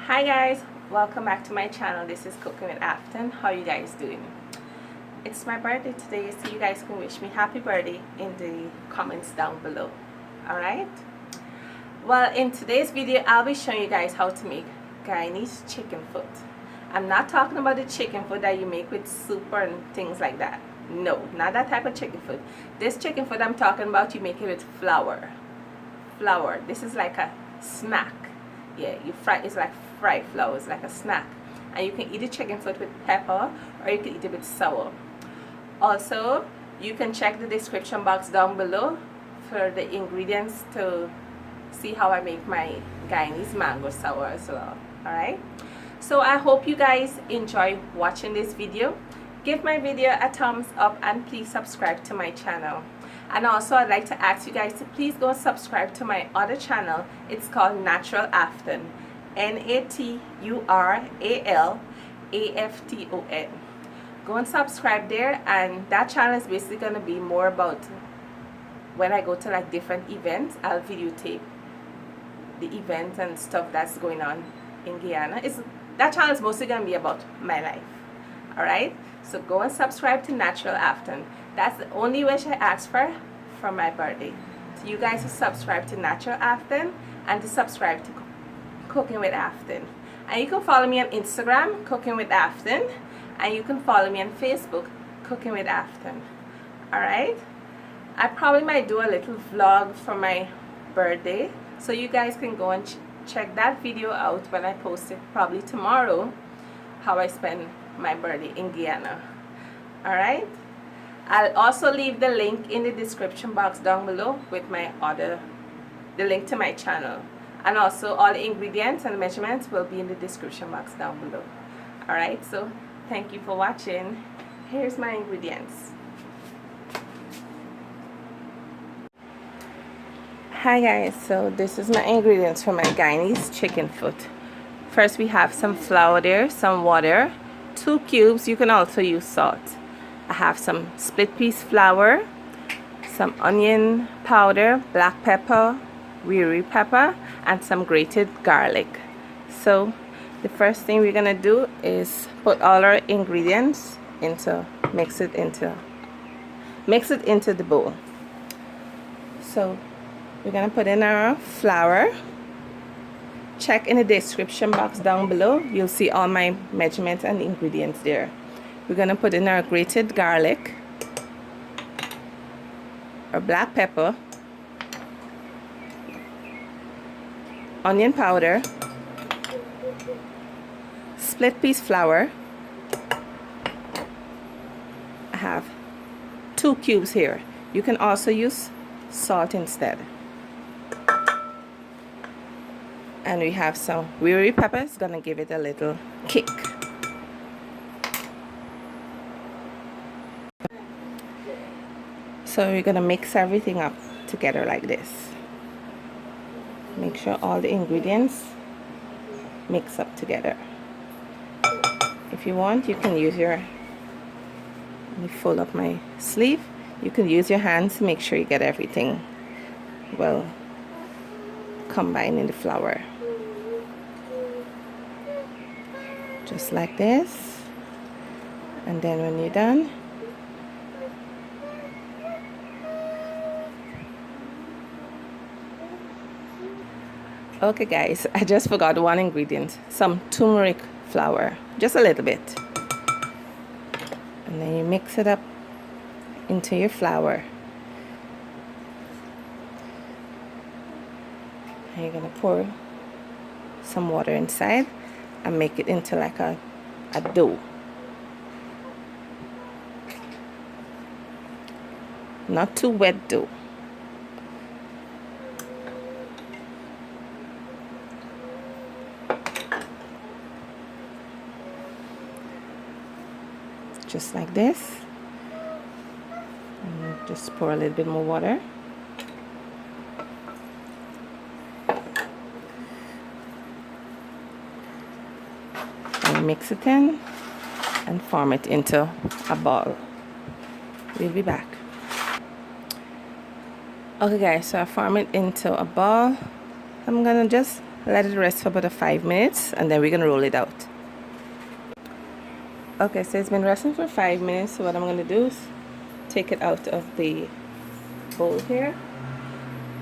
Hi guys, welcome back to my channel. This is Cooking with Afton. How you guys doing? It's my birthday today, so you guys can wish me happy birthday in the comments down below. Alright? Well, in today's video I'll be showing you guys how to make Guyanese chicken foot. I'm not talking about the chicken foot that you make with soup and things like that. No, not that type of chicken foot. This chicken foot I'm talking about, you make it with flour. This is like a snack. Yeah, you fry, it's like fried flour, it's like a snack. And you can eat the chicken foot with pepper, or you can eat it with sour. Also, you can check the description box down below for the ingredients to see how I make my Guyanese mango sour as well. Alright, so I hope you guys enjoy watching this video. Give my video a thumbs up and please subscribe to my channel. And also I'd like to ask you guys to please go subscribe to my other channel. It's called Natural Afton, NATURALAFTON. Go and subscribe there, and that channel is basically going to be more about when I go to like different events. I'll videotape the events and stuff that's going on in Guyana. That channel is mostly going to be about my life. Alright, so go and subscribe to Natural Afton. That's the only wish I ask for my birthday. So you guys to subscribe to Natural Afton and to subscribe to Cooking with Afton. And you can follow me on Instagram, Cooking with Afton, and you can follow me on Facebook, Cooking with Afton. Alright, I probably might do a little vlog for my birthday, so you guys can go and check that video out when I post it, probably tomorrow, how I spend my birthday in Guyana. Alright, I'll also leave the link in the description box down below with the link to my channel, and also all the ingredients and measurements will be in the description box down below. Alright, so thank you for watching. Here's my ingredients. Hi guys, so this is my ingredients for my Guyanese chicken foot. First we have some flour there, some water, 2 cubes. You can also use salt. I have some split piece flour, some onion powder, black pepper, Wiri pepper, and some grated garlic. So the first thing we're gonna do is put all our ingredients mix it into the bowl. So we're gonna put in our flour. Check in the description box down below. You'll see all my measurements and ingredients there. We're going to put in our grated garlic, our black pepper, onion powder, split piece flour. I have 2 cubes here. You can also use salt instead. And we have some Wiri peppers, gonna give it a little kick. So we're gonna mix everything up together like this. Make sure all the ingredients mix up together. If you want, you can use let me fold up my sleeve. You can use your hands to make sure you get everything well combined in the flour. Just like this, and then when you're done, okay guys, I just forgot one ingredient, some turmeric flour, just a little bit, and then you mix it up into your flour, and you're gonna pour some water inside and make it into like a dough. Not too wet dough. Just like this. And just pour a little bit more water. Mix it in and form it into a ball. We'll be back. Okay guys, so I form it into a ball. I'm gonna just let it rest for about 5 minutes and then we're gonna roll it out. Okay, so it's been resting for 5 minutes. So what I'm gonna do is take it out of the bowl here.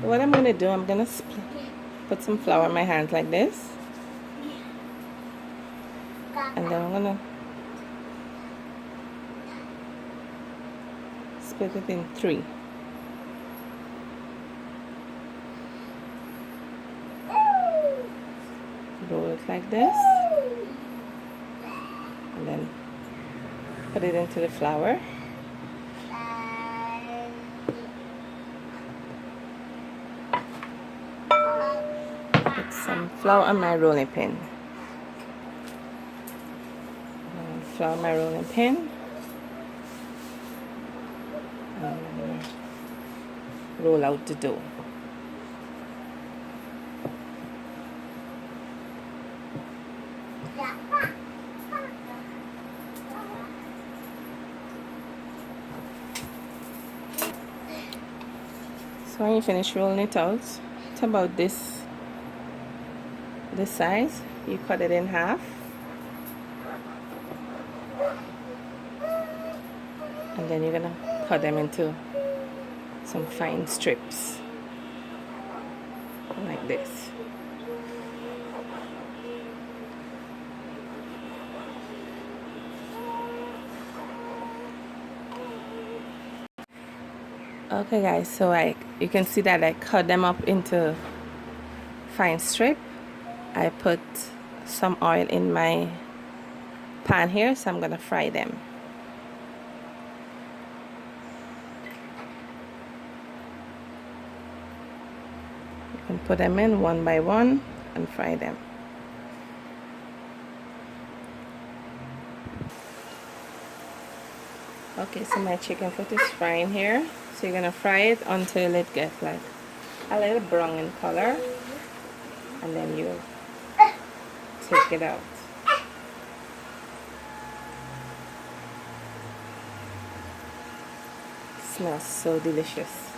What I'm gonna do, I'm gonna put some flour in my hands like this, and then I'm gonna split it in 3. Roll it like this, and then put it into the flour. Put some flour on my rolling pin. Flour my rolling pin. And roll out the dough. So when you finish rolling it out, it's about this size. You cut it in half, and then you're gonna cut them into some fine strips like this. Okay guys, so you can see that I cut them up into fine strip. I put some oil in my pan here, so I'm gonna fry them. You can put them in one by one and fry them. Okay, so my chicken foot is frying here. So you're gonna fry it until it gets like a little brown in color, and then you take it out. Smells so delicious.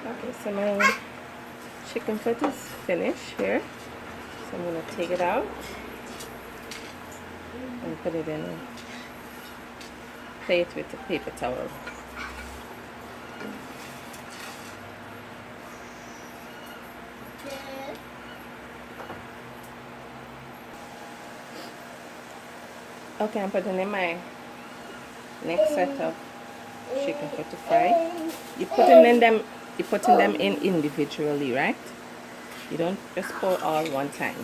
Okay, so my chicken foot is finished here. So I'm gonna take it out and put it in a plate with a paper towel. Okay, I'm putting in my next set of chicken foot to fry. You're putting them in individually, right? You don't just pour all one time.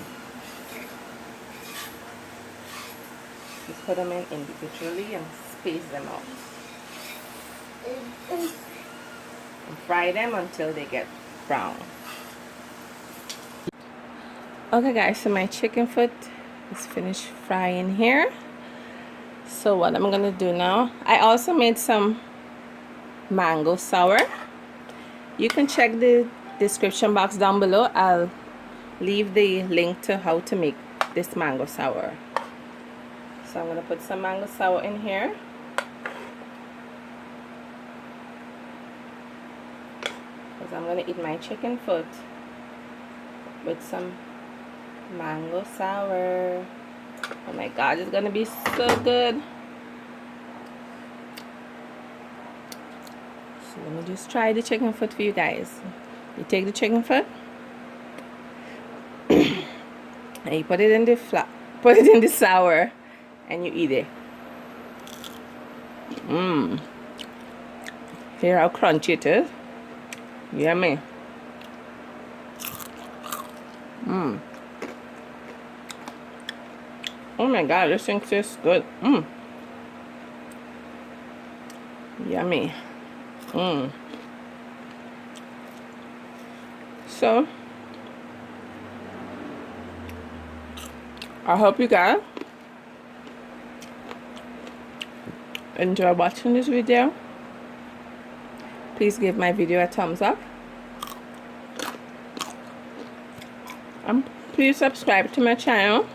Just put them in individually and space them out. And fry them until they get brown. Okay guys, so my chicken foot is finished frying here. So what I'm gonna do now, I also made some mango sour. You can check the description box down below. I'll leave the link to how to make this mango sour. So I'm gonna put some mango sour in here. Because I'm gonna eat my chicken foot with some mango sour. Oh my god, it's gonna be so good. So let me just try the chicken foot for you guys. You take the chicken foot and you put it in the sour and you eat it. Hear how crunchy it is. Yummy. Oh my god, this thing tastes good. Yummy. So I hope you guys enjoy watching this video. Please give my video a thumbs up. And please subscribe to my channel.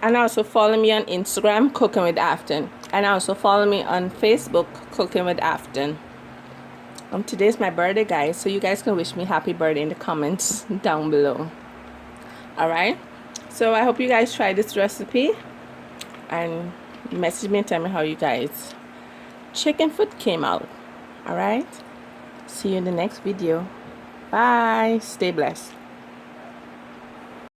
And also follow me on Instagram, Cooking with Afton. And also follow me on Facebook, Cooking with Afton. Today's my birthday, guys, so you guys can wish me happy birthday in the comments down below. Alright, so I hope you guys try this recipe and message me and tell me how you guys chicken foot came out. Alright, see you in the next video. Bye, stay blessed.